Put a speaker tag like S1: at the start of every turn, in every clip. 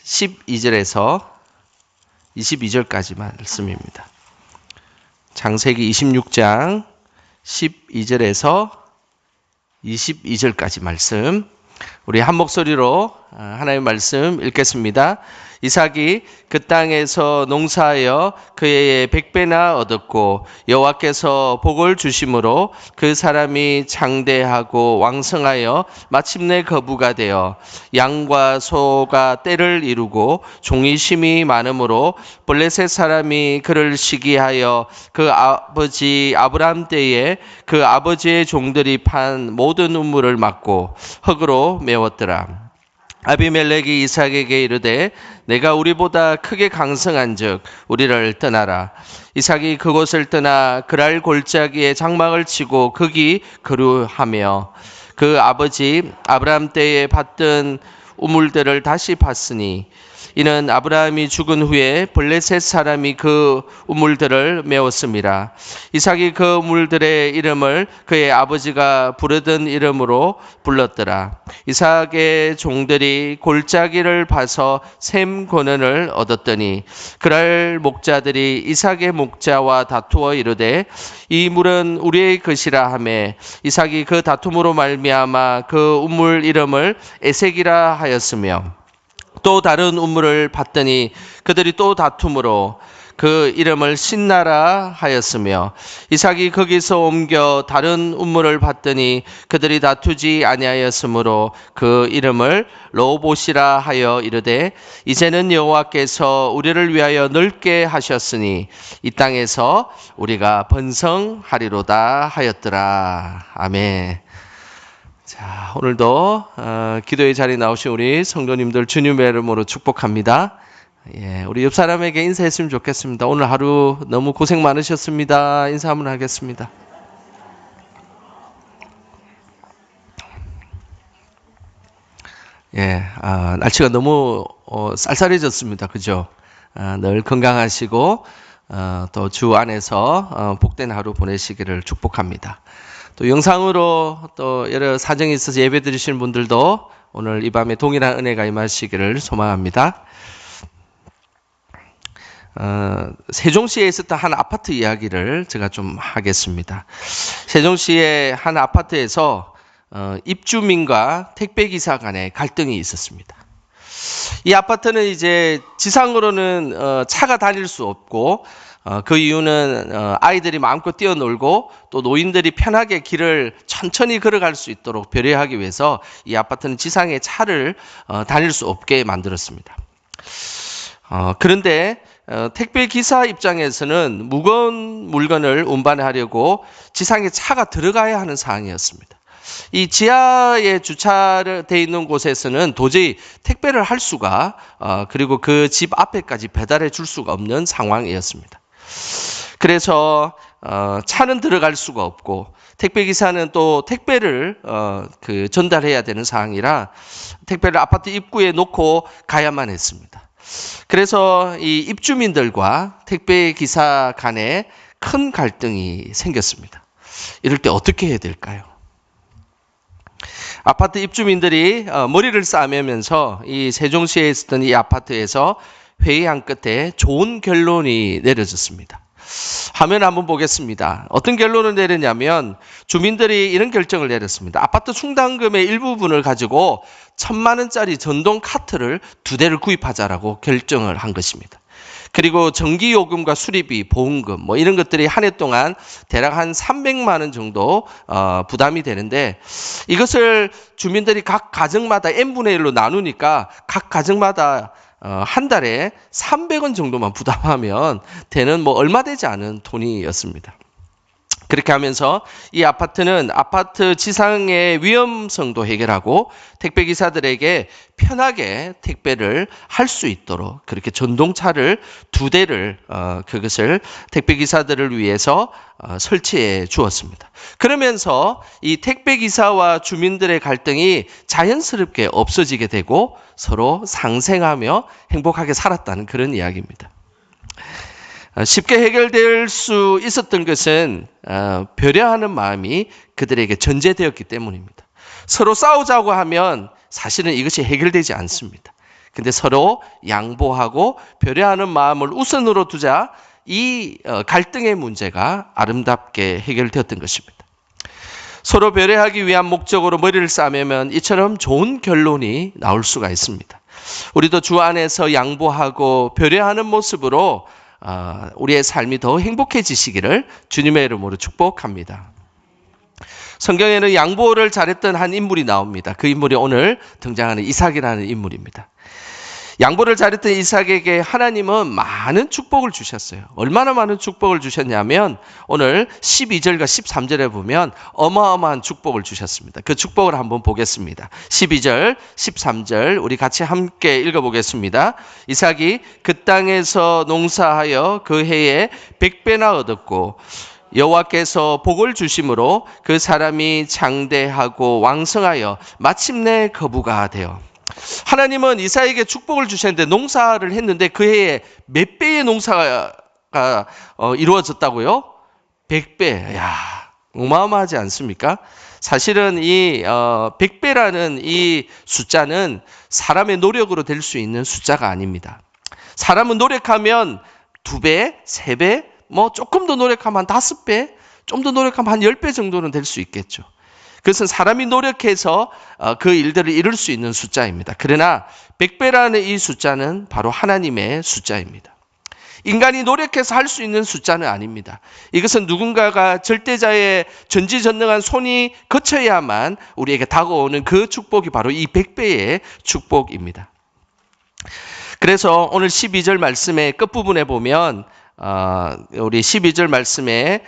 S1: 12절에서 22절까지 말씀입니다. 창세기 26장 12절에서 22절까지 말씀, 우리 한 목소리로 하나님의 말씀 읽겠습니다. 이삭이 그 땅에서 농사하여 그의 100배나 얻었고 여호와께서 복을 주심으로 그 사람이 장대하고 왕성하여 마침내 거부가 되어 양과 소가 떼를 이루고 종이 심이 많으므로 블레셋 사람이 그를 시기하여 그 아버지 아브람 때에 그 아버지의 종들이 판 모든 우물을 막고 흙으로 메웠더라. 아비멜렉이 이삭에게 이르되 내가 우리보다 크게 강성한즉 우리를 떠나라. 이삭이 그곳을 떠나 그랄 골짜기에 장막을 치고 거기 거류하며 그 아버지 아브라함 때에 팠던 우물들을 다시 팠으니 이는 아브라함이 죽은 후에 블레셋 사람이 그 우물들을 메웠습니다. 이삭이 그 우물들의 이름을 그의 아버지가 부르던 이름으로 불렀더라. 이삭의 종들이 골짜기를 파서 샘 권한을 얻었더니 그랄 목자들이 이삭의 목자와 다투어 이르되 이 물은 우리의 것이라 하매 이삭이 그 다툼으로 말미암아 그 우물 이름을 에색이라 하였으며 또 다른 우물을 봤더니 그들이 또 다툼으로 그 이름을 신나라 하였으며 이삭이 거기서 옮겨 다른 우물을 봤더니 그들이 다투지 아니하였으므로 그 이름을 로봇이라 하여 이르되 이제는 여호와께서 우리를 위하여 넓게 하셨으니 이 땅에서 우리가 번성하리로다 하였더라. 아멘. 자, 오늘도 기도의 자리에 나오신 우리 성도님들 주님의 이름으로 축복합니다. 우리 옆 사람에게 인사했으면 좋겠습니다. 오늘 하루 너무 고생 많으셨습니다. 인사 한번 하겠습니다. 날씨가 너무 쌀쌀해졌습니다. 그죠? 늘 건강하시고 또 주 안에서 복된 하루 보내시기를 축복합니다. 또 영상으로 또 여러 사정이 있어서 예배 드리시는 분들도 오늘 이 밤에 동일한 은혜가 임하시기를 소망합니다. 세종시에 있었던 한 아파트 이야기를 제가 좀 하겠습니다. 세종시의 한 아파트에서 입주민과 택배기사 간의 갈등이 있었습니다. 이 아파트는 이제 지상으로는 차가 다닐 수 없고 그 이유는 아이들이 마음껏 뛰어놀고 또 노인들이 편하게 길을 천천히 걸어갈 수 있도록 배려하기 위해서 이 아파트는 지상에 차를 다닐 수 없게 만들었습니다. 그런데 택배 기사 입장에서는 무거운 물건을 운반하려고 지상에 차가 들어가야 하는 상황이었습니다. 이 지하에 주차되어 있는 곳에서는 도저히 택배를 할 수가 그리고 그 집 앞에까지 배달해 줄 수가 없는 상황이었습니다. 그래서 차는 들어갈 수가 없고 택배기사는 또 택배를 전달해야 되는 상황이라 택배를 아파트 입구에 놓고 가야만 했습니다. 그래서 이 입주민들과 택배기사 간에 큰 갈등이 생겼습니다. 이럴 때 어떻게 해야 될까요? 아파트 입주민들이 머리를 싸매면서 이 세종시에 있었던 이 아파트에서 회의한 끝에 좋은 결론이 내려졌습니다. 화면 한번 보겠습니다. 어떤 결론을 내렸냐면 주민들이 이런 결정을 내렸습니다. 아파트 충당금의 일부분을 가지고 1,000만 원짜리 전동 카트를 2대를 구입하자라고 결정을 한 것입니다. 그리고 전기요금과 수리비, 보험금 이런 것들이 한 해 동안 대략 한 300만 원 정도 부담이 되는데 이것을 주민들이 각 가정마다 n분의 1로 나누니까 각 가정마다 한 달에 300원 정도만 부담하면 되는 얼마 되지 않은 돈이었습니다. 그렇게 하면서 이 아파트는 아파트 지상의 위험성도 해결하고 택배기사들에게 편하게 택배를 할 수 있도록 그렇게 전동차를 2대를 그것을 택배기사들을 위해서 설치해 주었습니다. 그러면서 이 택배기사와 주민들의 갈등이 자연스럽게 없어지게 되고 서로 상생하며 행복하게 살았다는 그런 이야기입니다. 쉽게 해결될 수 있었던 것은 배려하는 마음이 그들에게 전제되었기 때문입니다. 서로 싸우자고 하면 사실은 이것이 해결되지 않습니다. 근데 서로 양보하고 배려하는 마음을 우선으로 두자 이 갈등의 문제가 아름답게 해결되었던 것입니다. 서로 배려하기 위한 목적으로 머리를 싸매면 이처럼 좋은 결론이 나올 수가 있습니다. 우리도 주 안에서 양보하고 배려하는 모습으로 우리의 삶이 더 행복해지시기를 주님의 이름으로 축복합니다. 성경에는 양보를 잘했던 한 인물이 나옵니다. 그 인물이 오늘 등장하는 이삭이라는 인물입니다. 양보를 잘했던 이삭에게 하나님은 많은 축복을 주셨어요. 얼마나 많은 축복을 주셨냐면 오늘 12절과 13절에 보면 어마어마한 축복을 주셨습니다. 그 축복을 한번 보겠습니다. 12절, 13절 우리 같이 함께 읽어보겠습니다. 이삭이 그 땅에서 농사하여 그 해에 100배나 얻었고 여호와께서 복을 주심으로 그 사람이 장대하고 왕성하여 마침내 거부가 되어. 하나님은 이삭에게 축복을 주셨는데 농사를 했는데 그 해에 몇 배의 농사가 이루어졌다고요? 100배. 야, 어마어마하지 않습니까? 사실은 이 100배라는 이 숫자는 사람의 노력으로 될 수 있는 숫자가 아닙니다. 사람은 노력하면 2배, 3배, 뭐 조금 더 노력하면 한 5배, 좀 더 노력하면 한 10배 정도는 될 수 있겠죠. 그것은 사람이 노력해서 그 일들을 이룰 수 있는 숫자입니다. 그러나 100배라는 이 숫자는 바로 하나님의 숫자입니다. 인간이 노력해서 할 수 있는 숫자는 아닙니다. 이것은 누군가가 절대자의 전지전능한 손이 거쳐야만 우리에게 다가오는 그 축복이 바로 이 100배의 축복입니다. 그래서 오늘 12절 말씀의 끝부분에 보면 우리 12절 말씀에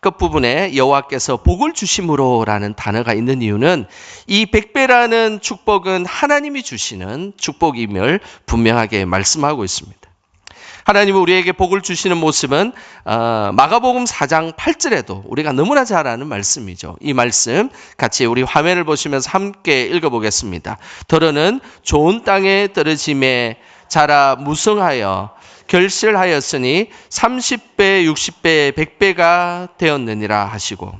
S1: 끝부분에 여호와께서 복을 주심으로라는 단어가 있는 이유는 이 100배라는 축복은 하나님이 주시는 축복임을 분명하게 말씀하고 있습니다. 하나님은 우리에게 복을 주시는 모습은 마가복음 4장 8절에도 우리가 너무나 잘 아는 말씀이죠. 이 말씀 같이 우리 화면을 보시면서 함께 읽어보겠습니다. 더러는 좋은 땅에 떨어짐에 자라 무성하여 결실하였으니 30배, 60배, 100배가 되었느니라 하시고,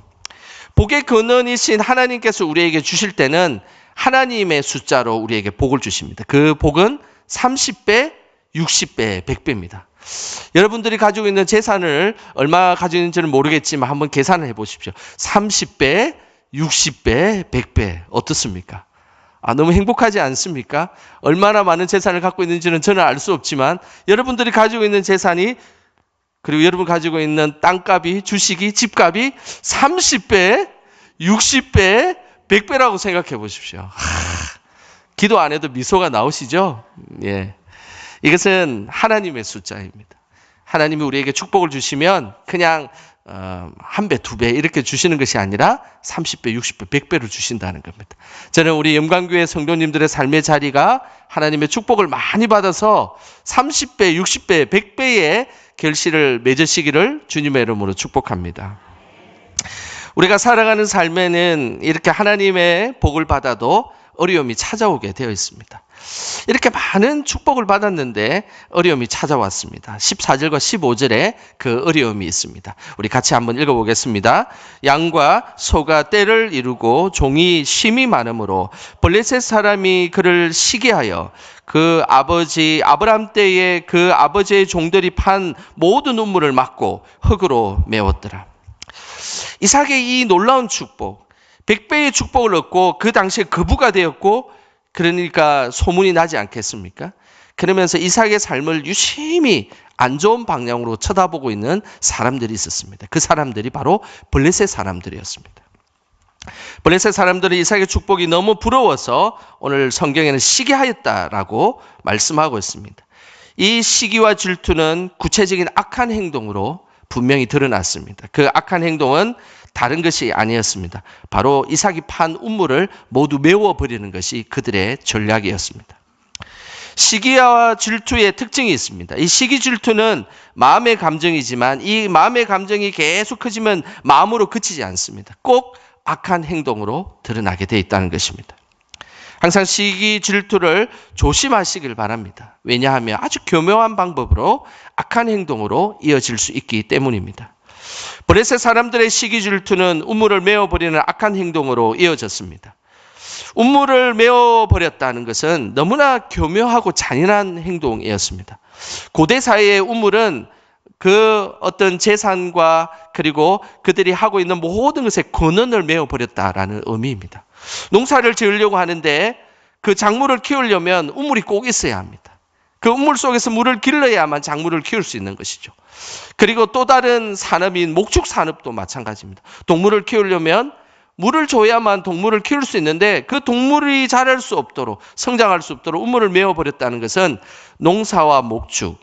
S1: 복의 근원이신 하나님께서 우리에게 주실 때는 하나님의 숫자로 우리에게 복을 주십니다. 그 복은 30배, 60배, 100배입니다. 여러분들이 가지고 있는 재산을 얼마 가지고 있는지는 모르겠지만 한번 계산을 해보십시오. 30배, 60배, 100배 어떻습니까? 너무 행복하지 않습니까? 얼마나 많은 재산을 갖고 있는지는 저는 알 수 없지만 여러분들이 가지고 있는 재산이 그리고 여러분 가지고 있는 땅값이 주식이 집값이 30배, 60배, 100배라고 생각해 보십시오. 기도 안 해도 미소가 나오시죠? 예. 이것은 하나님의 숫자입니다. 하나님이 우리에게 축복을 주시면 그냥 한 배, 2배 이렇게 주시는 것이 아니라 30배, 60배, 100배로 주신다는 겁니다. 저는 우리 영광교회 성도님들의 삶의 자리가 하나님의 축복을 많이 받아서 30배, 60배, 100배의 결실을 맺으시기를 주님의 이름으로 축복합니다. 우리가 살아가는 삶에는 이렇게 하나님의 복을 받아도 어려움이 찾아오게 되어 있습니다. 이렇게 많은 축복을 받았는데 어려움이 찾아왔습니다. 14절과 15절에 그 어려움이 있습니다. 우리 같이 한번 읽어보겠습니다. 양과 소가 떼를 이루고 종이 쉼이 많으므로 블레셋 사람이 그를 시기하여 그 아버지 아브람 때에 그 아버지의 종들이 판 모든 눈물을 막고 흙으로 메웠더라. 이삭의 이 놀라운 축복, 100배의 축복을 얻고 그 당시에 거부가 되었고 그러니까 소문이 나지 않겠습니까? 그러면서 이삭의 삶을 유심히 안 좋은 방향으로 쳐다보고 있는 사람들이 있었습니다. 그 사람들이 바로 블레셋 사람들이었습니다. 블레셋 사람들이 이삭의 축복이 너무 부러워서 오늘 성경에는 시기하였다라고 말씀하고 있습니다. 이 시기와 질투는 구체적인 악한 행동으로 분명히 드러났습니다. 그 악한 행동은 다른 것이 아니었습니다. 바로 이삭이 판 우물을 모두 메워버리는 것이 그들의 전략이었습니다. 시기와 질투의 특징이 있습니다. 이 시기 질투는 마음의 감정이지만 이 마음의 감정이 계속 커지면 마음으로 그치지 않습니다. 꼭 악한 행동으로 드러나게 되어 있다는 것입니다. 항상 시기 질투를 조심하시길 바랍니다. 왜냐하면 아주 교묘한 방법으로 악한 행동으로 이어질 수 있기 때문입니다. 블레셋 사람들의 시기 질투는 우물을 메워버리는 악한 행동으로 이어졌습니다. 우물을 메워 버렸다는 것은 너무나 교묘하고 잔인한 행동이었습니다. 고대 사회의 우물은 그 어떤 재산과 그리고 그들이 하고 있는 모든 것의 근원을 메워 버렸다라는 의미입니다. 농사를 지으려고 하는데 그 작물을 키우려면 우물이 꼭 있어야 합니다. 그 우물 속에서 물을 길러야만 작물을 키울 수 있는 것이죠. 그리고 또 다른 산업인 목축 산업도 마찬가지입니다. 동물을 키우려면 물을 줘야만 동물을 키울 수 있는데 그 동물이 자랄 수 없도록 성장할 수 없도록 우물을 메워 버렸다는 것은 농사와 목축,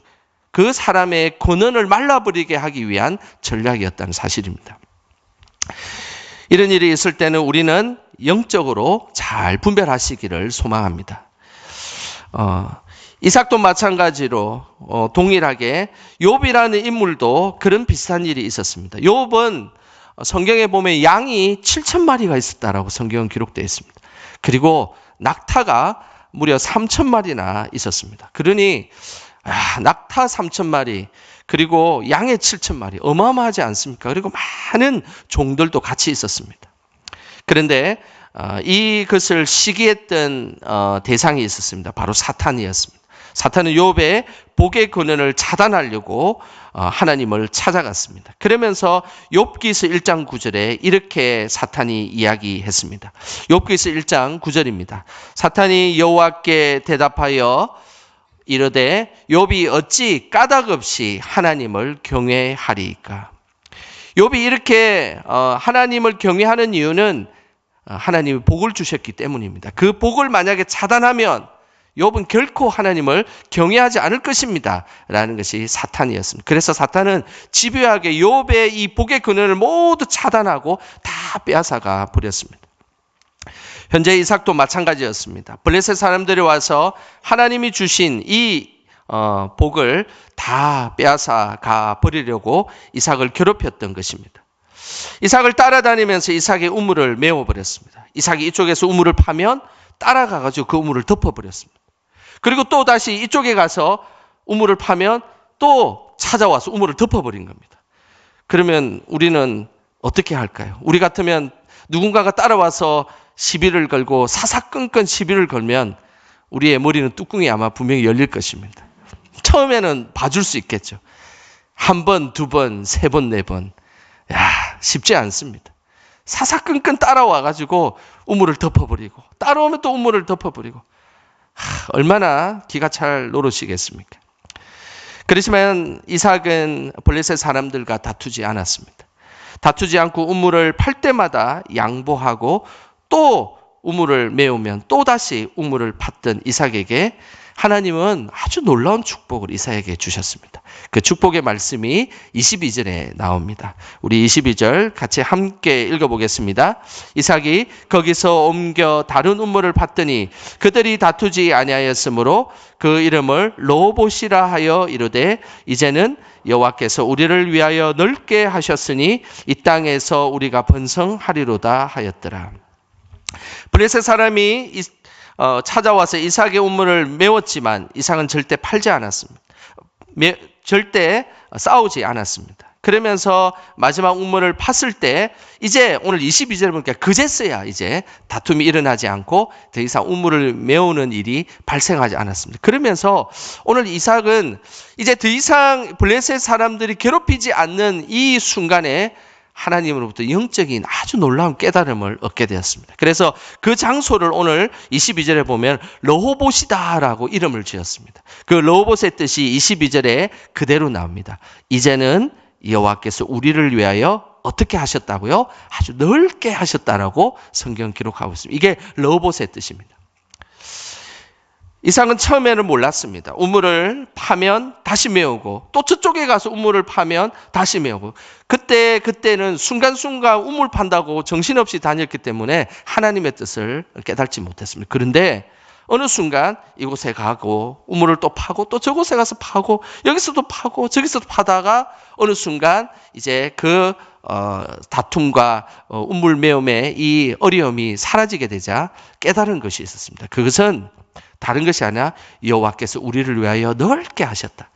S1: 그 사람의 근원을 말라버리게 하기 위한 전략이었다는 사실입니다. 이런 일이 있을 때는 우리는 영적으로 잘 분별하시기를 소망합니다. 이삭도 마찬가지로 동일하게 욥이라는 인물도 그런 비슷한 일이 있었습니다. 욥은 성경에 보면 양이 7,000마리가 있었다라고 성경은 기록되어 있습니다. 그리고 낙타가 무려 3,000마리나 있었습니다. 그러니 낙타 3,000마리 그리고 양의 7,000마리 어마어마하지 않습니까? 그리고 많은 종들도 같이 있었습니다. 그런데 이것을 시기했던 대상이 있었습니다. 바로 사탄이었습니다. 사탄은 욥의 복의 근원을 차단하려고 하나님을 찾아갔습니다. 그러면서 욥기서 1장 9절에 이렇게 사탄이 이야기했습니다. 욥기서 1장 9절입니다. 사탄이 여호와께 대답하여 이르되 욥이 어찌 까닭 없이 하나님을 경외하리이까. 욥이 이렇게 하나님을 경외하는 이유는 하나님이 복을 주셨기 때문입니다. 그 복을 만약에 차단하면 욥은 결코 하나님을 경외하지 않을 것입니다. 라는 것이 사탄이었습니다. 그래서 사탄은 집요하게 욥의 이 복의 근원을 모두 차단하고 다 빼앗아가 버렸습니다. 현재 이삭도 마찬가지였습니다. 블레셋 사람들이 와서 하나님이 주신 이 복을 다 빼앗아가 버리려고 이삭을 괴롭혔던 것입니다. 이삭을 따라다니면서 이삭의 우물을 메워버렸습니다. 이삭이 이쪽에서 우물을 파면 따라가가지고 그 우물을 덮어버렸습니다. 그리고 또 다시 이쪽에 가서 우물을 파면 또 찾아와서 우물을 덮어버린 겁니다. 그러면 우리는 어떻게 할까요? 우리 같으면 누군가가 따라와서 시비를 걸고 사사건건 시비를 걸면 우리의 머리는 뚜껑이 아마 분명히 열릴 것입니다. 처음에는 봐줄 수 있겠죠. 한 번, 두 번, 세 번, 네 번. 쉽지 않습니다. 사사건건 따라와가지고 우물을 덮어버리고 따라오면 또 우물을 덮어버리고 얼마나 기가 찰 노릇이겠습니까? 그렇지만 이삭은 블레셋 사람들과 다투지 않았습니다. 다투지 않고 우물을 팔 때마다 양보하고 또 우물을 메우면 또다시 우물을 팠던 이삭에게 하나님은 아주 놀라운 축복을 이삭에게 주셨습니다. 그 축복의 말씀이 22절에 나옵니다. 우리 22절 같이 함께 읽어보겠습니다. 이삭이 거기서 옮겨 다른 우물을 팠더니 그들이 다투지 아니하였으므로 그 이름을 르호봇이라 하여 이르되 이제는 여호와께서 우리를 위하여 넓게 하셨으니 이 땅에서 우리가 번성하리로다 하였더라. 블레셋 사람이 찾아와서 이삭의 우물을 메웠지만 이삭은 절대 팔지 않았습니다. 절대 싸우지 않았습니다. 그러면서 마지막 우물을 팠을 때 이제 오늘 22절 보니까 그제서야 이제 다툼이 일어나지 않고 더 이상 우물을 메우는 일이 발생하지 않았습니다. 그러면서 오늘 이삭은 이제 더 이상 블레셋 사람들이 괴롭히지 않는 이 순간에 하나님으로부터 영적인 아주 놀라운 깨달음을 얻게 되었습니다. 그래서 그 장소를 오늘 22절에 보면 르호봇이다라고 이름을 지었습니다. 그 르호봇의 뜻이 22절에 그대로 나옵니다. 이제는 여호와께서 우리를 위하여 어떻게 하셨다고요? 아주 넓게 하셨다라고 성경 기록하고 있습니다. 이게 르호봇의 뜻입니다. 이삭은 처음에는 몰랐습니다. 우물을 파면 다시 메우고 또 저쪽에 가서 우물을 파면 다시 메우고 그때는 순간순간 우물 판다고 정신없이 다녔기 때문에 하나님의 뜻을 깨닫지 못했습니다. 그런데 어느 순간 이곳에 가고 우물을 또 파고 또 저곳에 가서 파고 여기서도 파고 저기서도 파다가 어느 순간 이제 그 다툼과 우물 메움의 이 어려움이 사라지게 되자 깨달은 것이 있었습니다. 그것은 다른 것이 아니라 여호와께서 우리를 위하여 넓게 하셨다.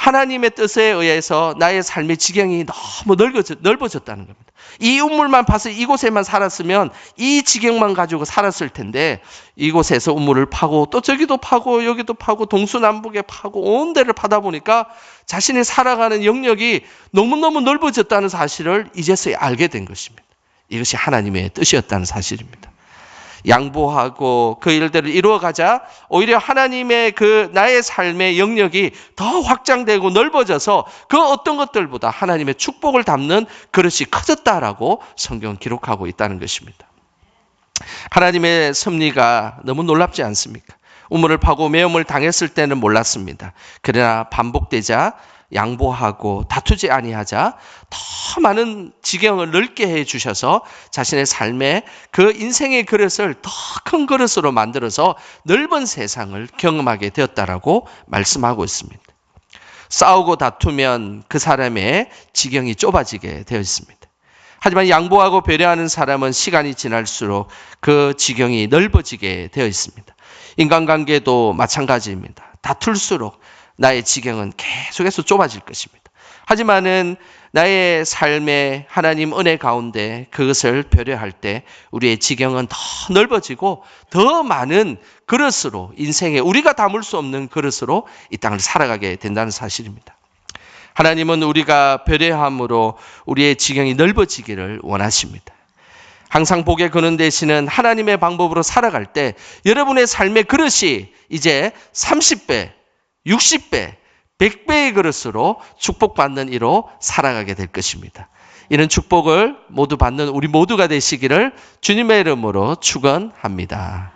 S1: 하나님의 뜻에 의해서 나의 삶의 지경이 너무 넓어졌다는 겁니다. 이 우물만 봐서 이곳에만 살았으면 이 지경만 가지고 살았을 텐데 이곳에서 우물을 파고 또 저기도 파고 여기도 파고 동서남북에 파고 온 데를 파다 보니까 자신이 살아가는 영역이 너무너무 넓어졌다는 사실을 이제서야 알게 된 것입니다. 이것이 하나님의 뜻이었다는 사실입니다. 양보하고 그 일들을 이루어가자 오히려 하나님의 그 나의 삶의 영역이 더 확장되고 넓어져서 그 어떤 것들보다 하나님의 축복을 담는 그릇이 커졌다라고 성경은 기록하고 있다는 것입니다. 하나님의 섭리가 너무 놀랍지 않습니까? 우물을 파고 매음을 당했을 때는 몰랐습니다. 그러나 반복되자 양보하고 다투지 아니하자 더 많은 지경을 넓게 해 주셔서 자신의 삶에 그 인생의 그릇을 더 큰 그릇으로 만들어서 넓은 세상을 경험하게 되었다라고 말씀하고 있습니다. 싸우고 다투면 그 사람의 지경이 좁아지게 되어 있습니다. 하지만 양보하고 배려하는 사람은 시간이 지날수록 그 지경이 넓어지게 되어 있습니다. 인간관계도 마찬가지입니다. 다툴수록 나의 지경은 계속해서 좁아질 것입니다. 하지만은 나의 삶의 하나님 은혜 가운데 그것을 배려할 때 우리의 지경은 더 넓어지고 더 많은 그릇으로 인생에 우리가 담을 수 없는 그릇으로 이 땅을 살아가게 된다는 사실입니다. 하나님은 우리가 배려함으로 우리의 지경이 넓어지기를 원하십니다. 항상 복에 거는 대신은 하나님의 방법으로 살아갈 때 여러분의 삶의 그릇이 이제 30배, 60배, 100배의 그릇으로 축복받는 이로 살아가게 될 것입니다. 이런 축복을 모두 받는 우리 모두가 되시기를 주님의 이름으로 축원합니다.